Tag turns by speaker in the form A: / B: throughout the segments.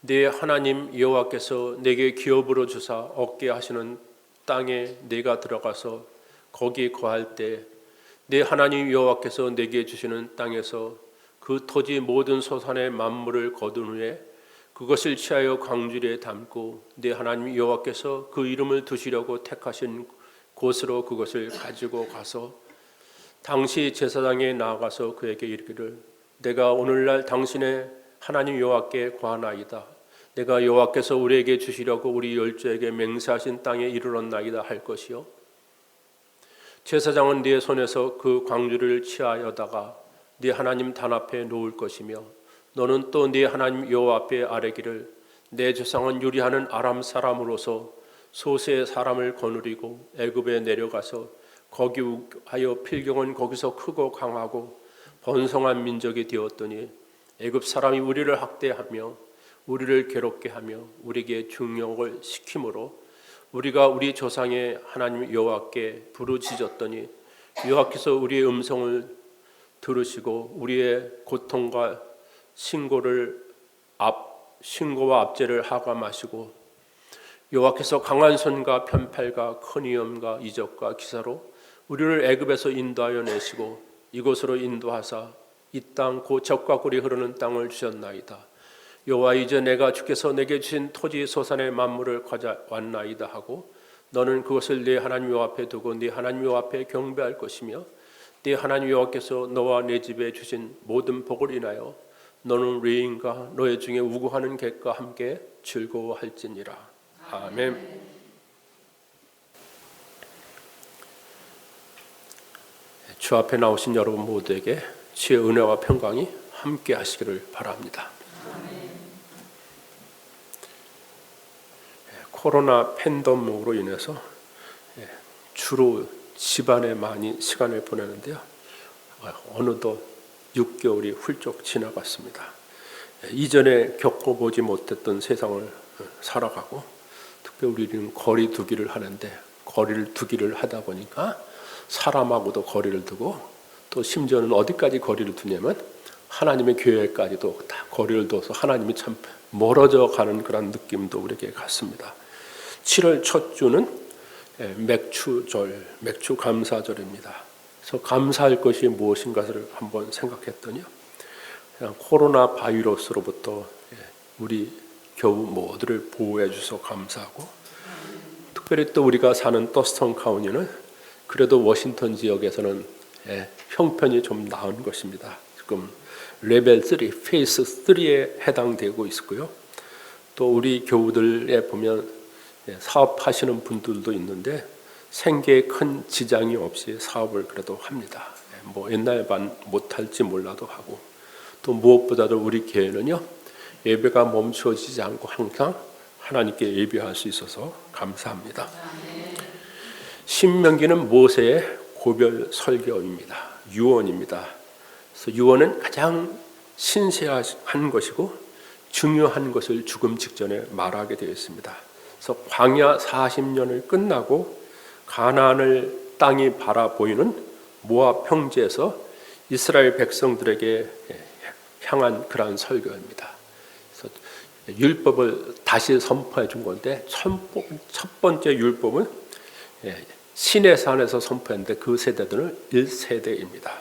A: 내 하나님 여호와께서 내게 기업으로 주사 얻게 하시는 땅에 내가 들어가서 거기 거할 때 내 하나님 여호와께서 내게 주시는 땅에서 그 토지 모든 소산의 만물을 거둔 후에 그것을 취하여 광주리에 담고 내 하나님 여호와께서 그 이름을 두시려고 택하신 곳으로 그것을 가지고 가서 당시 제사장에 나아가서 그에게 이르기를 내가 오늘날 당신의 하나님 여호와께 구하나이다. 내가 여호와께서 우리에게 주시려고 우리 열조에게 맹세하신 땅에 이르렀나이다 할 것이요 제사장은 네 손에서 그 광주를 취하여다가 네 하나님 단 앞에 놓을 것이며 너는 또 네 하나님 여호와 앞에 아뢰기를 내 조상은 유리하는 아람 사람으로서 소수의 사람을 거느리고 애굽에 내려가서 거기 하여 필경은 거기서 크고 강하고 번성한 민족이 되었더니 애굽 사람이 우리를 학대하며 우리를 괴롭게 하며 우리에게 중용을 시키므로 우리가 우리 조상의 하나님 여호와께 부르짖었더니 여호와께서 우리의 음성을 들으시고 우리의 고통과 신고와 압제를 하감하시고 여호와께서 강한 손과 편팔과 큰 위엄과 이적과 기사로 우리를 애굽에서 인도하여 내시고 이곳으로 인도하사 이 땅 곧 젖과 꿀이 흐르는 땅을 주셨나이다. 여호와 이제 내가 주께서 내게 주신 토지 소산의 만물을 가져왔나이다 하고 너는 그것을 네 하나님 여호와 앞에 두고 네 하나님 여호와 앞에 경배할 것이며 네 하나님 여호와께서 너와 네 집에 주신 모든 복을 인하여 너는 레인과 너의 중에 우고하는 객과 함께 즐거워할지니라. 아멘. 주 앞에 나오신 여러분 모두에게 주의 은혜와 평강이 함께 하시기를 바랍니다. 코로나 팬데믹으로 인해서 주로 집안에 많이 시간을 보내는데요. 어느덧 6개월이 훌쩍 지나갔습니다. 이전에 겪어보지 못했던 세상을 살아가고 특별히 우리는 거리 두기를 하는데 거리를 두기를 하다 보니까 사람하고도 거리를 두고 또 심지어는 어디까지 거리를 두냐면 하나님의 교회까지도 다 거리를 둬서 하나님이 참 멀어져 가는 그런 느낌도 우리에게 갔습니다. 7월 첫 주는 맥주절, 맥주 감사절입니다. 그래서 감사할 것이 무엇인가를 한번 생각했더니요. 그냥 코로나 바이러스로부터 우리 교우 모두를 보호해 주셔서 감사하고 특별히 또 우리가 사는 더스턴 카운티는 그래도 워싱턴 지역에서는 형편이 좀 나은 것입니다. 지금 레벨 3, 페이스 3에 해당되고 있고요. 또 우리 교우들에 보면 사업하시는 분들도 있는데 생계에 큰 지장이 없이 사업을 그래도 합니다. 뭐 옛날만 못할지 몰라도 하고 또 무엇보다도 우리 교회는요 예배가 멈춰지지 않고 항상 하나님께 예배할 수 있어서 감사합니다. 신명기는 모세의 고별 설교입니다. 유언입니다. 그래서 유언은 가장 신실한 것이고 중요한 것을 죽음 직전에 말하게 되어 있습니다. 그래서 광야 40년을 끝나고 가나안을 땅이 바라보이는 모압 평지에서 이스라엘 백성들에게 향한 그러한 설교입니다. 그래서 율법을 다시 선포해 준 건데 첫 번째 율법은 시내산에서 선포했는데 그 세대들은 1세대입니다.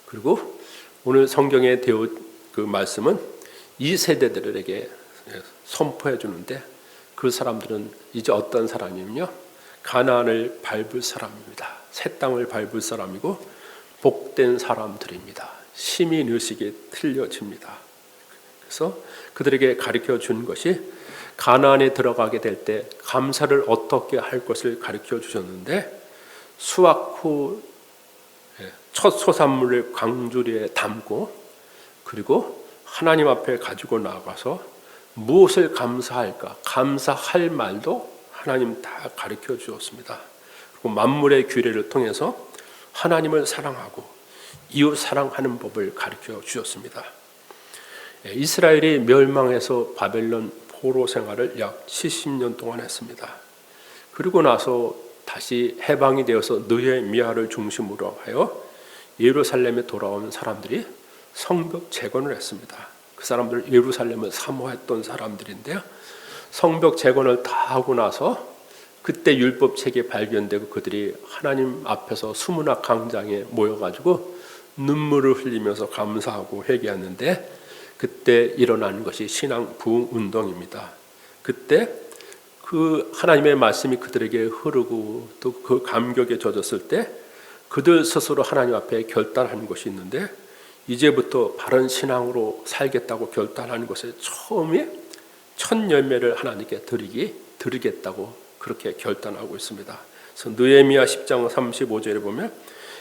A: 그리고 오늘 성경에 그 말씀은 2세대들에게 선포해 주는데 그 사람들은 이제 어떤 사람이면요 가나안을 밟을 사람입니다. 새 땅을 밟을 사람이고 복된 사람들입니다. 시민의식이 틀려집니다. 그래서 그들에게 가르쳐 준 것이 가나안에 들어가게 될 때 감사를 어떻게 할 것을 가르쳐 주셨는데 수확 후 첫 소산물을 광주리에 담고 그리고 하나님 앞에 가지고 나가서 무엇을 감사할까? 감사할 말도 하나님 다 가르쳐 주었습니다. 그리고 만물의 규례를 통해서 하나님을 사랑하고 이웃 사랑하는 법을 가르쳐 주셨습니다. 이스라엘이 멸망해서 바벨론 포로 생활을 약 70년 동안 했습니다. 그리고 나서 다시 해방이 되어서 느헤미야를 중심으로 하여 예루살렘에 돌아온 사람들이 성벽 재건을 했습니다. 그 사람들 예루살렘을 사모했던 사람들인데요. 성벽 재건을 다 하고 나서 그때 율법책이 발견되고 그들이 하나님 앞에서 수문학 강장에 모여가지고 눈물을 흘리면서 감사하고 회개했는데, 그때 일어난 것이 신앙 부흥 운동입니다. 그때 그 하나님의 말씀이 그들에게 흐르고 또 그 감격에 젖었을 때 그들 스스로 하나님 앞에 결단한 것이 있는데, 이제부터 바른 신앙으로 살겠다고 결단하는 것의 처음이 첫 열매를 하나님께 드리겠다고 그렇게 결단하고 있습니다. 그래서 느헤미야 10장 35절에 보면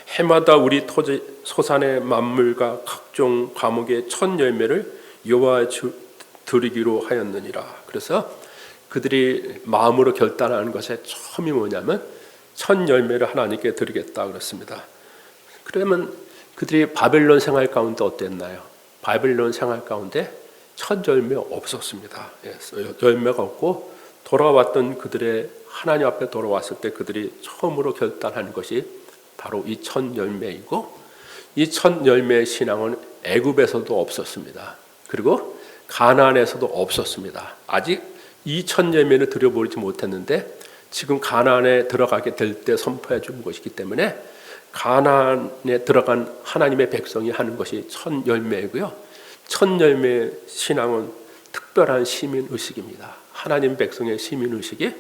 A: 해마다 우리 토지 소산의 만물과 각종 과목의 첫 열매를 여호와에 드리기로 하였느니라. 그래서 그들이 마음으로 결단하는 것의 처음이 뭐냐면 첫 열매를 하나님께 드리겠다 그랬습니다. 그러면 그들이 바벨론 생활 가운데 어땠나요? 바벨론 생활 가운데 첫 열매 없었습니다. 열매가 없고 돌아왔던 그들의 하나님 앞에 돌아왔을 때 그들이 처음으로 결단한 것이 바로 이 첫 열매이고, 이 첫 열매의 신앙은 애굽에서도 없었습니다. 그리고 가나안에서도 없었습니다. 아직 이 첫 열매를 드려보지 못했는데 지금 가나안에 들어가게 될 때 선포해 준 것이기 때문에 가나안에 들어간 하나님의 백성이 하는 것이 첫 열매이고요. 첫 열매의 신앙은 특별한 시민의식입니다. 하나님 백성의 시민의식이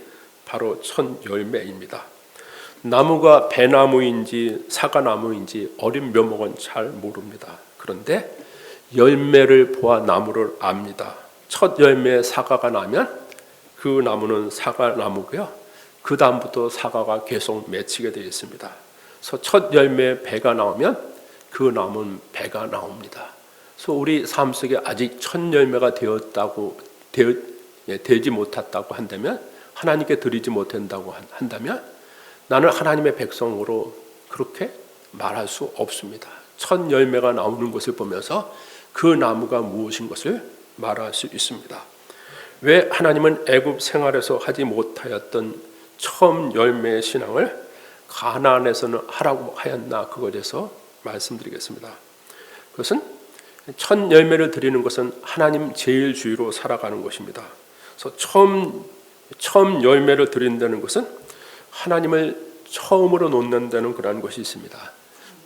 A: 바로 첫 열매입니다. 나무가 배나무인지 사과나무인지 어린 묘목은 잘 모릅니다. 그런데 열매를 보아 나무를 압니다. 첫 열매에 사과가 나면 그 나무는 사과나무고요. 그 다음부터 사과가 계속 맺히게 되어 있습니다. 그래서 첫 열매에 배가 나오면 그 나무는 배가 나옵니다. 그래서 우리 삶 속에 아직 첫 열매가 되지 못했다고 한다면, 하나님께 드리지 못한다고 한다면 나는 하나님의 백성으로 그렇게 말할 수 없습니다. 첫 열매가 나오는 것을 보면서 그 나무가 무엇인 것을 말할 수 있습니다. 왜 하나님은 애굽 생활에서 하지 못하였던 처음 열매의 신앙을 가나안에서는 하라고 하였나, 그것에 대해서 말씀드리겠습니다. 그것은 첫 열매를 드리는 것은 하나님 제일주의로 살아가는 것입니다. 그래서 처음 열매를 드린다는 것은 하나님을 처음으로 놓는다는 그런 것이 있습니다.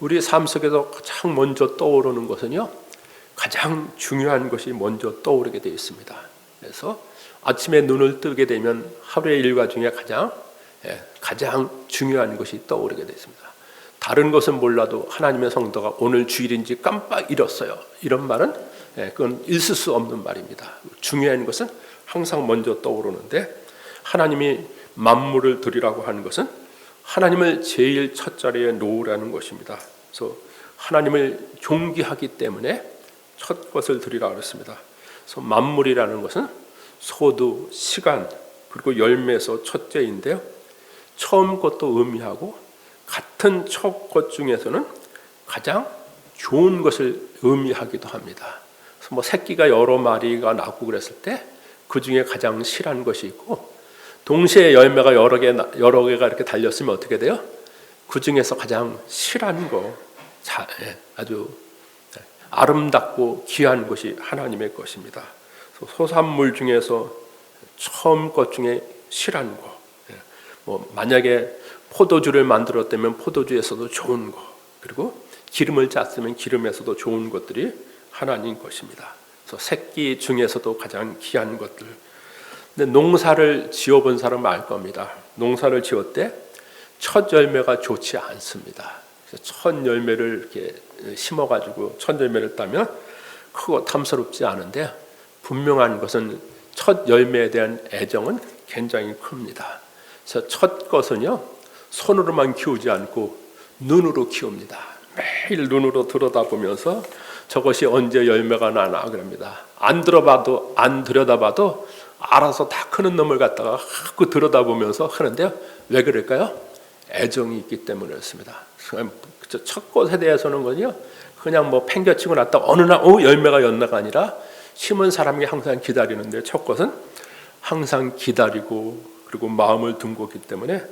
A: 우리 삶 속에서 가장 먼저 떠오르는 것은요, 가장 중요한 것이 먼저 떠오르게 되어 있습니다. 그래서 아침에 눈을 뜨게 되면 하루의 일과 중에 가장 중요한 것이 떠오르게 되어 있습니다. 다른 것은 몰라도 하나님의 성도가 오늘 주일인지 깜빡 잃었어요, 이런 말은 그건 있을 수 없는 말입니다. 중요한 것은 항상 먼저 떠오르는데, 하나님이 만물을 드리라고 하는 것은 하나님을 제일 첫 자리에 놓으라는 것입니다. 그래서 하나님을 존귀하기 때문에 첫 것을 드리라고 했습니다. 그래서 만물이라는 것은 소두, 시간, 그리고 열매에서 첫째인데요, 처음 것도 의미하고 같은 첫 것 중에서는 가장 좋은 것을 의미하기도 합니다. 그래서 새끼가 여러 마리가 낳고 그랬을 때 그 중에 가장 실한 것이 있고, 동시에 열매가 여러 개가 이렇게 달렸으면 어떻게 돼요? 그 중에서 가장 실한 거, 아주 아름답고 귀한 것이 하나님의 것입니다. 소산물 중에서 처음 것 중에 실한 거, 만약에 포도주를 만들었다면 포도주에서도 좋은 거, 그리고 기름을 짰으면 기름에서도 좋은 것들이 하나님 것입니다. 그래서 새끼 중에서도 가장 귀한 것들. 근데 농사를 지어본 사람은 알 겁니다. 농사를 지을 때 첫 열매가 좋지 않습니다. 그래서 첫 열매를 이렇게 심어가지고 첫 열매를 따면 크고 탐스럽지 않은데, 분명한 것은 첫 열매에 대한 애정은 굉장히 큽니다. 그래서 첫 것은요, 손으로만 키우지 않고 눈으로 키웁니다. 매일 눈으로 들여다보면서 저것이 언제 열매가 나나 그럽니다. 안 들여다봐도 알아서 다 크는 놈을 갖다가 자꾸 들여다보면서 하는데요. 왜 그럴까요? 애정이 있기 때문에 그렇습니다. 첫 것에 대해서는 그냥 팽겨치고 났다 어느 날 열매가 였나가 아니라 심은 사람이 항상 기다리는데, 첫 것은 항상 기다리고 그리고 마음을 둔 거기 때문에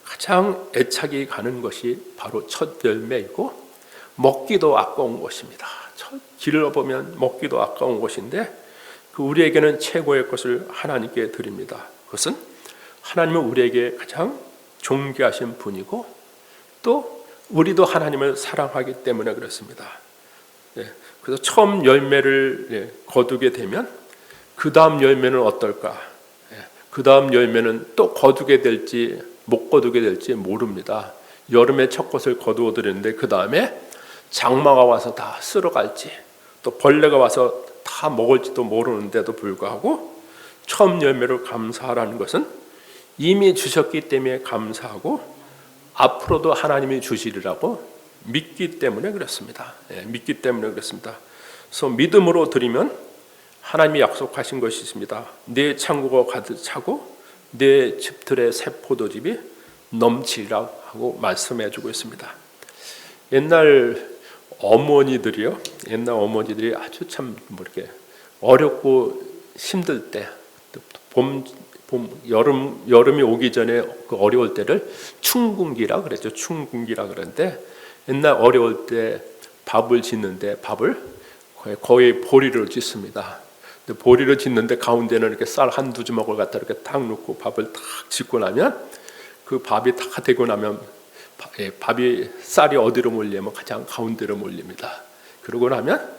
A: 가장 애착이 가는 것이 바로 첫 열매이고 먹기도 아까운 것입니다. 길을 보면 먹기도 아까운 것인데 그 우리에게는 최고의 것을 하나님께 드립니다. 그것은 하나님은 우리에게 가장 존귀하신 분이고 또 우리도 하나님을 사랑하기 때문에 그렇습니다. 그래서 처음 열매를 거두게 되면 그 다음 열매는 어떨까? 그 다음 열매는 또 거두게 될지 못 거두게 될지 모릅니다. 여름에 첫 것을 거두어 드렸는데 그 다음에 장마가 와서 다 쓸어갈지 또 벌레가 와서 다 먹을지도 모르는데도 불구하고 처음 열매를 감사하라는 것은 이미 주셨기 때문에 감사하고 앞으로도 하나님이 주시리라고 믿기 때문에 그렇습니다. 믿기 때문에 그렇습니다. 그래서 믿음으로 드리면 하나님이 약속하신 것이 있습니다. 내 창고가 가득 차고 내 집들의 새 포도즙이 넘치리라 하고 말씀해주고 있습니다. 옛날 어머니들이 아주 참 이렇게 어렵고 힘들 때, 여름이 오기 전에 그 어려울 때를 춘궁기라 그랬죠. 춘궁기라 그러는데 옛날 어려울 때 밥을 짓는데 밥을 거의 보리를 짓습니다. 보리를 짓는데 가운데는 이렇게 쌀 한두 주먹을 갖다 이렇게 딱 넣고 밥을 딱 짓고 나면 그 밥이 다 되고 나면 쌀이 어디로 몰리면 가장 가운데로 몰립니다. 그러고 나면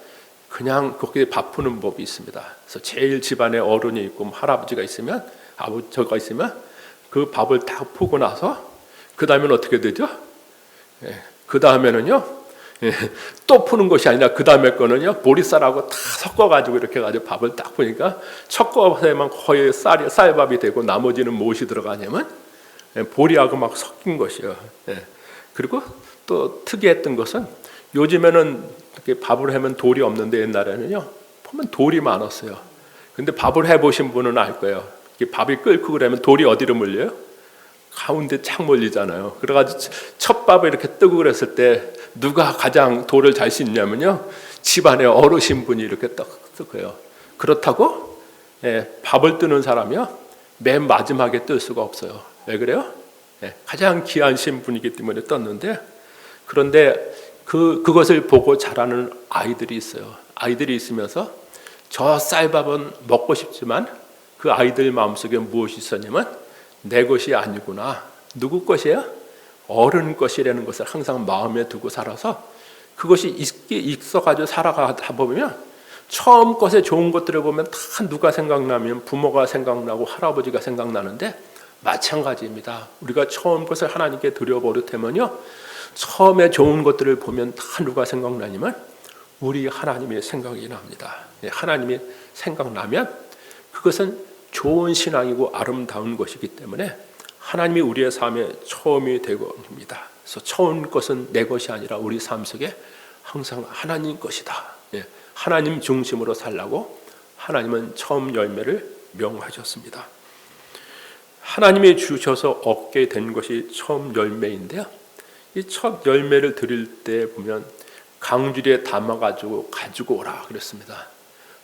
A: 그냥 거기에 밥 푸는 법이 있습니다. 그래서 제일 집안에 어른이 있고 할아버지가 있으면 아버지가 있으면 그 밥을 딱 푸고 나서 그 다음에는 어떻게 되죠? 그 다음에는요 또 푸는 것이 아니라 그 다음에 거는요 보리쌀하고 다 섞어가지고 이렇게 가지고 밥을 딱 푸니까 첫 것에만 거의 쌀밥이 되고 나머지는 무엇이 들어가냐면 보리하고 막 섞인 것이요. 그리고 또 특이했던 것은 요즘에는 이렇게 밥을 하면 돌이 없는데 옛날에는요 보면 돌이 많았어요. 근데 밥을 해보신 분은 알 거예요. 밥이 끓고 그러면 돌이 어디로 몰려요? 가운데 착 몰리잖아요. 그래가지고 첫 밥을 이렇게 뜨고 그랬을 때 누가 가장 돌을 잘 씻냐면요 집안에 어르신 분이 이렇게 딱 뜨고요. 그렇다고 밥을 뜨는 사람이요 맨 마지막에 뜰 수가 없어요. 왜 그래요? 가장 귀한 신분이기 때문에 떴는데 그런데 그것을 보고 자라는 아이들이 있어요. 아이들이 있으면서 저 쌀밥은 먹고 싶지만 그 아이들 마음속에 무엇이 있었냐면 내 것이 아니구나. 누구 것이에요? 어른 것이라는 것을 항상 마음에 두고 살아서 그것이 있어가지고 살아가다 보면 처음 것에 좋은 것들을 보면 다 누가 생각나면 부모가 생각나고 할아버지가 생각나는데 마찬가지입니다. 우리가 처음 것을 하나님께 드려버릇하면요 처음에 좋은 것들을 보면 다 누가 생각나냐면 우리 하나님의 생각이 납니다. 하나님이 생각나면 그것은 좋은 신앙이고 아름다운 것이기 때문에 하나님이 우리의 삶의 처음이 되고 입니다. 그래서 처음 것은 내 것이 아니라 우리 삶 속에 항상 하나님 것이다. 하나님 중심으로 살라고 하나님은 처음 열매를 명하셨습니다. 하나님이 주셔서 얻게 된 것이 처음 열매인데요. 이 첫 열매를 드릴 때 보면 강주리에 담아가지고 가지고 오라 그랬습니다.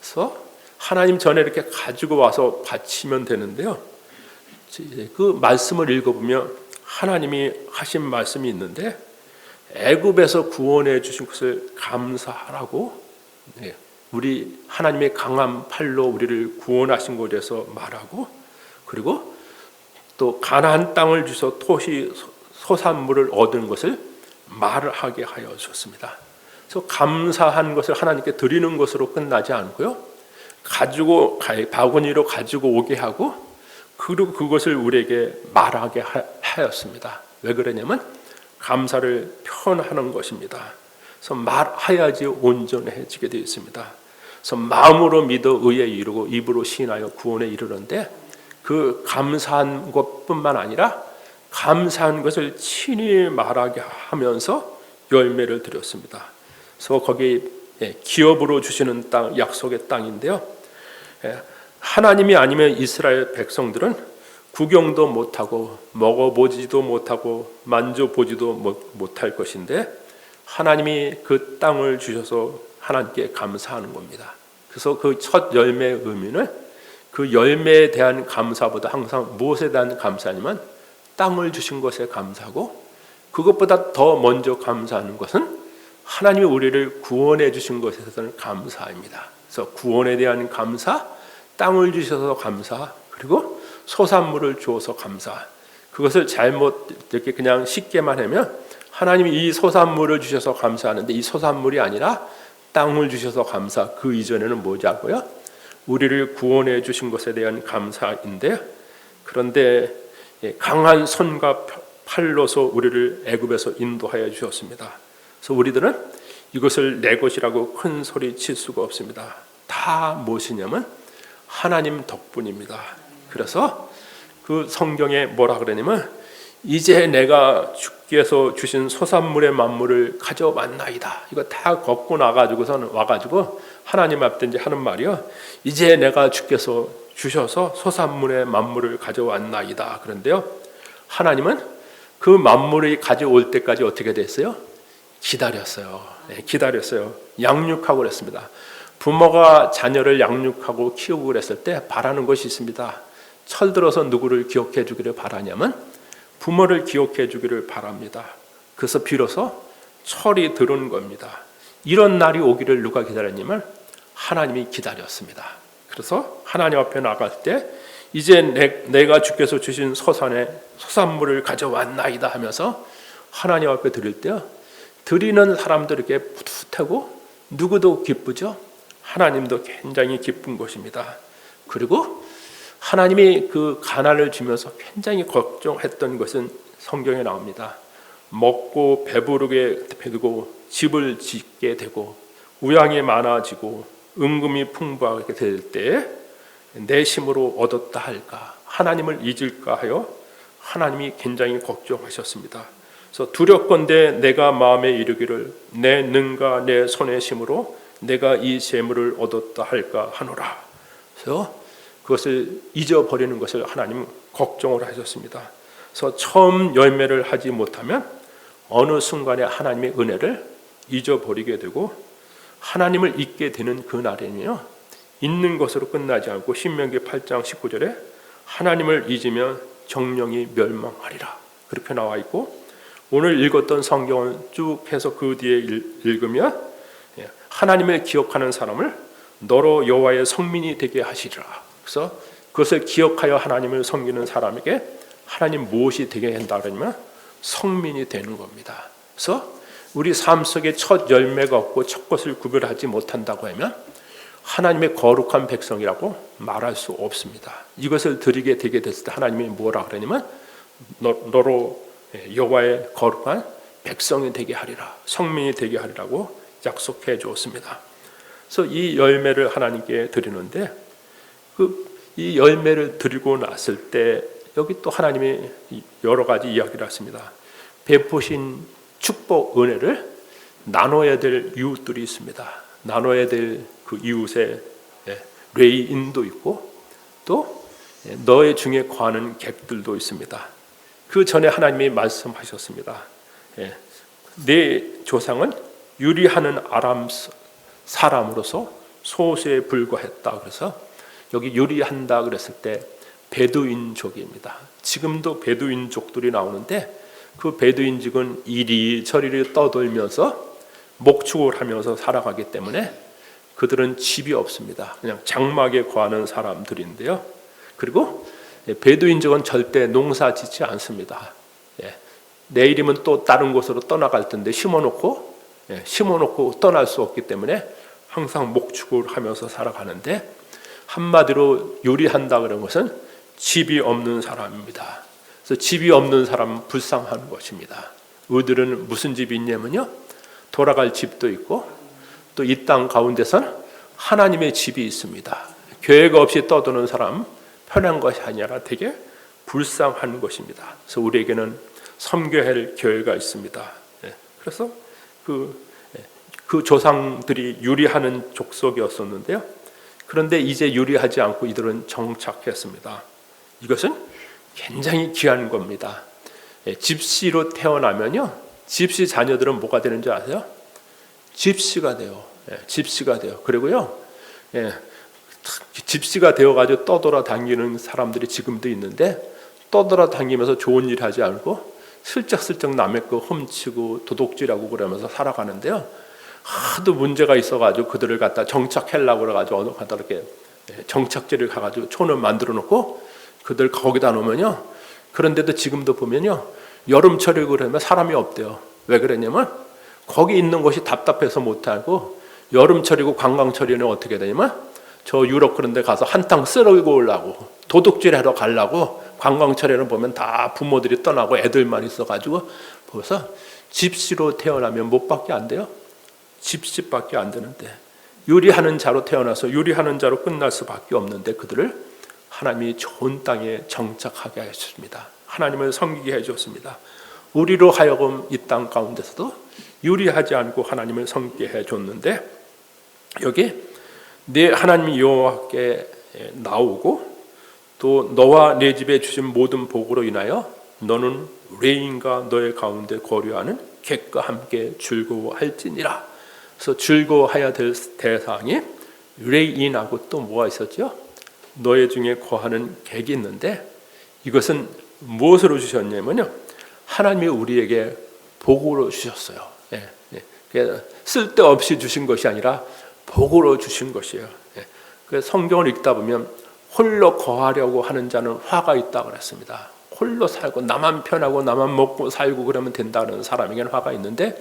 A: 그래서 하나님 전에 이렇게 가지고 와서 바치면 되는데요. 그 말씀을 읽어보면 하나님이 하신 말씀이 있는데 애굽에서 구원해 주신 것을 감사하라고 우리 하나님의 강한 팔로 우리를 구원하신 것에 대해서 말하고 그리고 또 가나안 땅을 주셔서 토시 소산물을 얻은 것을 말하게 하여 주셨습니다. 그래서 감사한 것을 하나님께 드리는 것으로 끝나지 않고요. 가지고 바구니로 가지고 오게 하고 그리고 그것을 우리에게 말하게 하였습니다. 왜 그러냐면 감사를 표현하는 것입니다. 그래서 말해야지 온전해지게 되어 있습니다. 그래서 마음으로 믿어 의에 이르고 입으로 시인하여 구원에 이르는데 그 감사한 것뿐만 아니라 감사한 것을 친히 말하게 하면서 열매를 드렸습니다. 그래서 거기 기업으로 주시는 땅, 약속의 땅인데요. 하나님이 아니면 이스라엘 백성들은 구경도 못하고 먹어보지도 못하고 만져보지도 못할 것인데 하나님이 그 땅을 주셔서 하나님께 감사하는 겁니다. 그래서 그 첫 열매의 의미는 그 열매에 대한 감사보다 항상 무엇에 대한 감사냐면 땅을 주신 것에 감사하고 그것보다 더 먼저 감사하는 것은 하나님이 우리를 구원해 주신 것에 대해서는 감사입니다. 그래서 구원에 대한 감사, 땅을 주셔서 감사, 그리고 소산물을 주어서 감사. 그것을 잘못 이렇게 그냥 쉽게만 하면 하나님이 이 소산물을 주셔서 감사하는데 이 소산물이 아니라 땅을 주셔서 감사. 그 이전에는 뭐냐고요? 우리를 구원해 주신 것에 대한 감사인데, 그런데 강한 손과 팔로서 우리를 애굽에서 인도하여 주셨습니다. 그래서 우리들은 이것을 내 것이라고 큰 소리 칠 수가 없습니다. 다 무엇이냐면 하나님 덕분입니다. 그래서 그 성경에 뭐라 그러냐면 이제 내가 주께서 주신 소산물의 만물을 가져왔나이다. 이거 다 걷고 나가지고서는 와가지고 하나님 앞에 이제 하는 말이요. 이제 내가 주께서 주셔서 소산물의 만물을 가져왔나이다. 그런데요, 하나님은 그 만물이 가져올 때까지 어떻게 됐어요? 기다렸어요. 기다렸어요. 양육하고 그랬습니다. 부모가 자녀를 양육하고 키우고 그랬을 때 바라는 것이 있습니다. 철들어서 누구를 기억해 주기를 바라냐면 부모를 기억해 주기를 바랍니다. 그래서 비로소 철이 들은 겁니다. 이런 날이 오기를 누가 기다렸냐면 하나님이 기다렸습니다. 그래서 하나님 앞에 나갈 때 이제 내가 주께서 주신 소산물을 가져왔나이다 하면서 하나님 앞에 드릴 때요, 드리는 사람들에게 뿌듯하고 누구도 기쁘죠. 하나님도 굉장히 기쁜 것입니다. 그리고 하나님이 그 가난을 주면서 굉장히 걱정했던 것은 성경에 나옵니다. 먹고 배부르게 되고 집을 짓게 되고 우양이 많아지고 은금이 풍부하게 될 때 내 힘으로 얻었다 할까, 하나님을 잊을까 하여 하나님이 굉장히 걱정하셨습니다. 그래서 두렵건대 내가 마음에 이르기를 내 능과 내 손의 힘으로 내가 이 재물을 얻었다 할까 하노라. 그래서 그것을 잊어버리는 것을 하나님 걱정을 하셨습니다. 그래서 처음 열매를 하지 못하면 어느 순간에 하나님의 은혜를 잊어버리게 되고 하나님을 잊게 되는 그 날에는요, 잊는 것으로 끝나지 않고 신명기 8장 19절에 하나님을 잊으면 정령이 멸망하리라 그렇게 나와 있고, 오늘 읽었던 성경을 쭉 해서 그 뒤에 읽으면 하나님을 기억하는 사람을 너로 여호와의 성민이 되게 하시리라. 그래서 그것을 기억하여 하나님을 섬기는 사람에게 하나님 무엇이 되게 한다 그러면 성민이 되는 겁니다. 그래서 우리 삶 속에 첫 열매가 없고 첫 것을 구별하지 못한다고 하면 하나님의 거룩한 백성이라고 말할 수 없습니다. 이것을 드리게 되게 됐을 때 하나님이 뭐라 그러냐면 너로 여호와의 거룩한 백성이 되게 하리라, 성민이 되게 하리라고 약속해 주었습니다. 그래서 이 열매를 하나님께 드리는데 이 열매를 드리고 났을 때 여기 또 하나님이 여러 가지 이야기를 했습니다. 베푸신 축복 은혜를 나눠야 될 이웃들이 있습니다. 나눠야 될 그 이웃의 레이인도 있고 또 너의 중에 거하는 객들도 있습니다. 그 전에 하나님이 말씀하셨습니다. 내 조상은 유리하는 아람 사람으로서 소수에 불과했다. 그래서 여기 유리한다 그랬을 때 베두인족입니다. 지금도 베두인족들이 나오는데 그 베두인족은 이리저리를 떠돌면서 목축을 하면서 살아가기 때문에 그들은 집이 없습니다. 그냥 장막에 거하는 사람들인데요. 그리고 베두인족은 절대 농사 짓지 않습니다. 내일이면 또 다른 곳으로 떠나갈 텐데 심어놓고 떠날 수 없기 때문에 항상 목축을 하면서 살아가는데, 한마디로 요리한다 그런 것은 집이 없는 사람입니다. 그래서 집이 없는 사람은 불쌍한 것입니다. 우리들은 무슨 집이 있냐면요, 돌아갈 집도 있고 또 이 땅 가운데서는 하나님의 집이 있습니다. 계획 없이 떠도는 사람 편한 것이 아니라 되게 불쌍한 것입니다. 그래서 우리에게는 섬겨야 할 교회가 있습니다. 그래서 그 조상들이 유리하는 족속이었었는데요. 그런데 이제 유리하지 않고 이들은 정착했습니다. 이것은 굉장히 귀한 겁니다. 집시로 태어나면요, 집시 자녀들은 뭐가 되는지 아세요? 집시가 돼요. 집시가 돼요. 그리고요, 집시가 되어가지고 떠돌아다니는 사람들이 지금도 있는데, 떠돌아다니면서 좋은 일 하지 않고 슬쩍슬쩍 남의 거 훔치고 도둑질하고 그러면서 살아가는데요, 하도 문제가 있어가지고 그들을 갖다 정착하려고 그래가지고 어느 가다 이렇게 정착지를 가가지고 촌을 만들어 놓고 그들 거기다 놓으면요. 그런데도 지금도 보면요. 여름철에 그러면 사람이 없대요. 왜 그러냐면 거기 있는 곳이 답답해서 못하고 여름철이고 관광철에는 어떻게 되냐면 저 유럽 그런 데 가서 한탕 쓸고 오려고 도둑질하러 가려고 관광철에는 보면 다 부모들이 떠나고 애들만 있어가지고 벌써 집시로 태어나면 못밖에 안 돼요. 집시밖에 안 되는데 유리하는 자로 태어나서 유리하는 자로 끝날 수밖에 없는데 그들을 하나님이 좋은 땅에 정착하게 하셨습니다. 하나님을 섬기게 해줬습니다. 우리로 하여금 이 땅 가운데서도 유리하지 않고 하나님을 섬기게 해줬는데 여기 내 하나님 여호와께 나오고 또 너와 내 집에 주신 모든 복으로 인하여 너는 레인과 너의 가운데 거류하는 객과 함께 즐거워할지니라. 그래서 즐거워해야 될 대상이 레인하고 또 뭐가 있었죠? 너의 중에 거하는 객이 있는데 이것은 무엇으로 주셨냐면요. 하나님이 우리에게 복으로 주셨어요. 쓸데없이 주신 것이 아니라 복으로 주신 것이에요. 그래서 성경을 읽다 보면 홀로 거하려고 하는 자는 화가 있다고 그랬습니다. 홀로 살고 나만 편하고 나만 먹고 살고 그러면 된다는 사람에게는 화가 있는데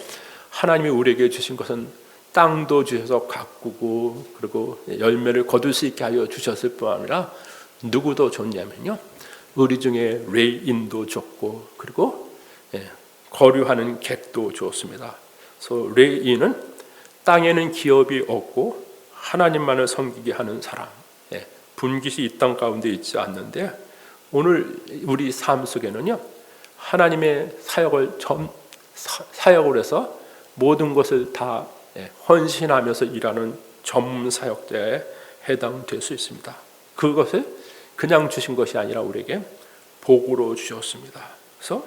A: 하나님이 우리에게 주신 것은 땅도 주셔서 가꾸고 그리고 열매를 거둘 수 있게 하여 주셨을 뿐 아니라 누구도 줬냐면요. 우리 중에 레인도 줬고 그리고 거류하는 객도 줬습니다. 그래서 레인은 땅에는 기업이 없고 하나님만을 섬기게 하는 사람, 분깃이 이 땅 가운데 있지 않는데 오늘 우리 삶 속에는요 하나님의 사역을 해서 모든 것을 다 헌신하면서 일하는 전문 사역자에 해당될 수 있습니다. 그것을 그냥 주신 것이 아니라 우리에게 복으로 주셨습니다. 그래서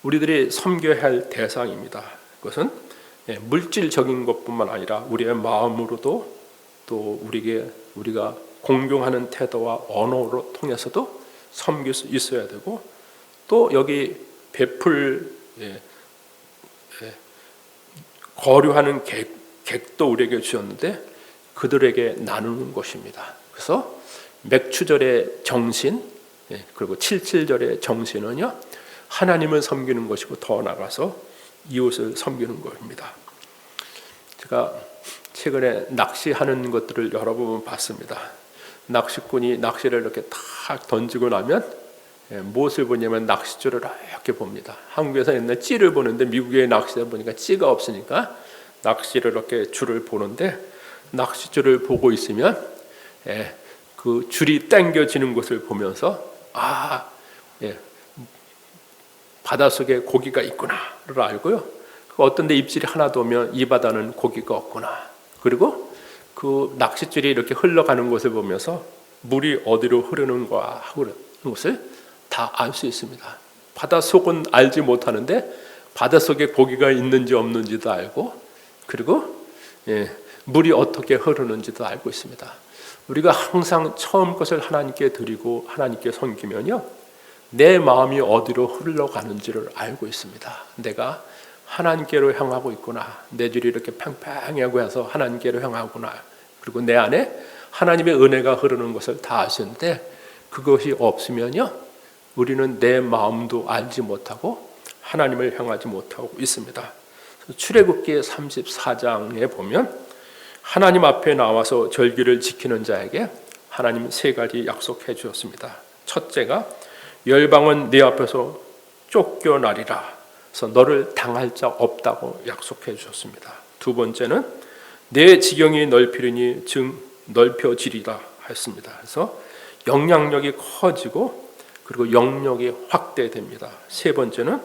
A: 우리들이 섬겨야 할 대상입니다. 그것은 물질적인 것뿐만 아니라 우리의 마음으로도 또 우리가 공경하는 태도와 언어로 통해서도 섬길 수 있어야 되고 또 여기 거류하는 객도 우리에게 주셨는데 그들에게 나누는 것입니다. 그래서 맥추절의 정신 그리고 칠칠절의 정신은요 하나님을 섬기는 것이고 더 나아가서 이웃을 섬기는 것입니다. 제가 최근에 낚시하는 것들을 여러 번 봤습니다. 낚시꾼이 낚시를 이렇게 탁 던지고 나면 무엇을 보냐면 낚싯줄을 이렇게 봅니다. 한국에서 옛날 찌를 보는데 미국의 낚시다 보니까 찌가 없으니까 낚시를 이렇게 줄을 보는데 낚싯줄을 보고 있으면 그 줄이 당겨지는 것을 보면서 바닷속에 고기가 있구나를 알고요. 어떤 데 입질이 하나도 오면 이 바다는 고기가 없구나. 그리고 그 낚싯줄이 이렇게 흘러가는 것을 보면서 물이 어디로 흐르는가 하는 것을 다 알 수 있습니다. 바닷속은 알지 못하는데 바닷속에 고기가 있는지 없는지도 알고 그리고 물이 어떻게 흐르는지도 알고 있습니다. 우리가 항상 처음 것을 하나님께 드리고 하나님께 섬기면요 내 마음이 어디로 흘러가는지를 알고 있습니다. 내가 하나님께로 향하고 있구나. 내 줄이 이렇게 팽팽하고 해서 하나님께로 향하구나. 그리고 내 안에 하나님의 은혜가 흐르는 것을 다 아시는데 그것이 없으면요 우리는 내 마음도 알지 못하고 하나님을 향하지 못하고 있습니다. 출애굽기 34장에 보면 하나님 앞에 나와서 절기를 지키는 자에게 하나님 세 가지 약속해 주셨습니다. 첫째가 열방은 네 앞에서 쫓겨나리라. 그래서 너를 당할 자 없다고 약속해 주셨습니다. 두 번째는 내 지경이 넓히리니 즉 넓혀지리라 했습니다. 그래서 영향력이 커지고 그리고 영역이 확대됩니다. 세 번째는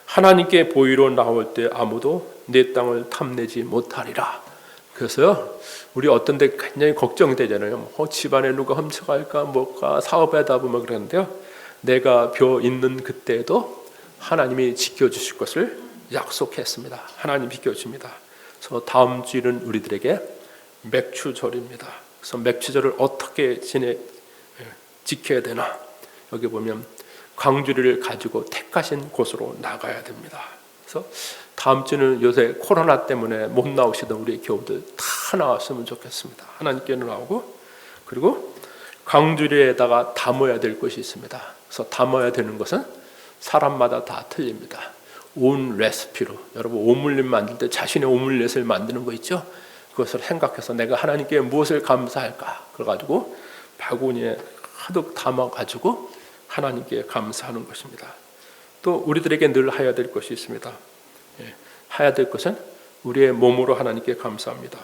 A: 하나님께 보이러 나올 때 아무도 내 땅을 탐내지 못하리라. 그래서 우리 어떤 데 굉장히 걱정되잖아요. 집안에 누가 훔쳐갈까 뭘까 사업하다 보면 그러는데요. 내가 벼 있는 그때에도 하나님이 지켜주실 것을 약속했습니다. 하나님 지켜줍니다. 그래서 다음 주일은 우리들에게 맥추절입니다. 그래서 맥추절을 어떻게 지켜야 되나? 여기 보면 광주리를 가지고 택하신 곳으로 나가야 됩니다. 그래서 다음 주는 요새 코로나 때문에 못 나오시던 우리 교우들 다 나왔으면 좋겠습니다. 하나님께 나오고, 그리고 강주리에다가 담아야 될 것이 있습니다. 그래서 담아야 되는 것은 사람마다 다 틀립니다. 온 레시피로, 여러분 오믈렛 만들 때 자신의 오믈렛을 만드는 거 있죠? 그것을 생각해서 내가 하나님께 무엇을 감사할까? 그래가지고 바구니에 가득 담아가지고 하나님께 감사하는 것입니다. 또 우리들에게 늘 해야 될 것이 있습니다. 해야 될 것은 우리의 몸으로 하나님께 감사합니다.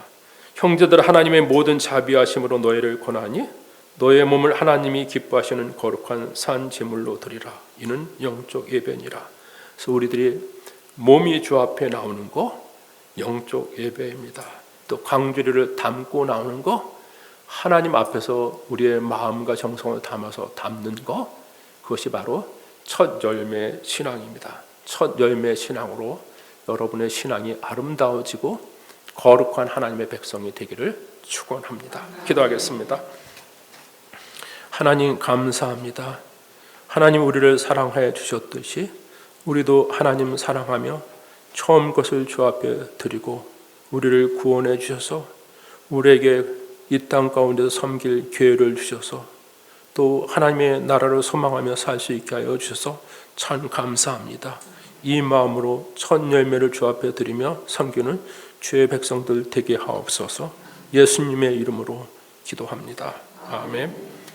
A: 형제들, 하나님의 모든 자비하심으로 너희를 권하니 너의 몸을 하나님이 기뻐하시는 거룩한 산 제물로 드리라. 이는 영적 예배니라. 그래서 우리들이 몸이 주 앞에 나오는 거 영적 예배입니다. 또 강주리를 담고 나오는 거, 하나님 앞에서 우리의 마음과 정성을 담아서 담는 거, 그것이 바로 첫 열매 신앙입니다. 첫 열매 신앙으로 여러분의 신앙이 아름다워지고 거룩한 하나님의 백성이 되기를 축원합니다. 기도하겠습니다. 하나님 감사합니다. 하나님 우리를 사랑하여 주셨듯이 우리도 하나님 사랑하며 처음 것을 주 앞에 드리고 우리를 구원해 주셔서 우리에게 이 땅 가운데 섬길 기회를 주셔서 또 하나님의 나라를 소망하며 살 수 있게 하여 주셔서 참 감사합니다. 이 마음으로 첫 열매를 주 앞에 드리며 섬기는 주의 백성들 되게 하옵소서. 예수님의 이름으로 기도합니다. 아멘.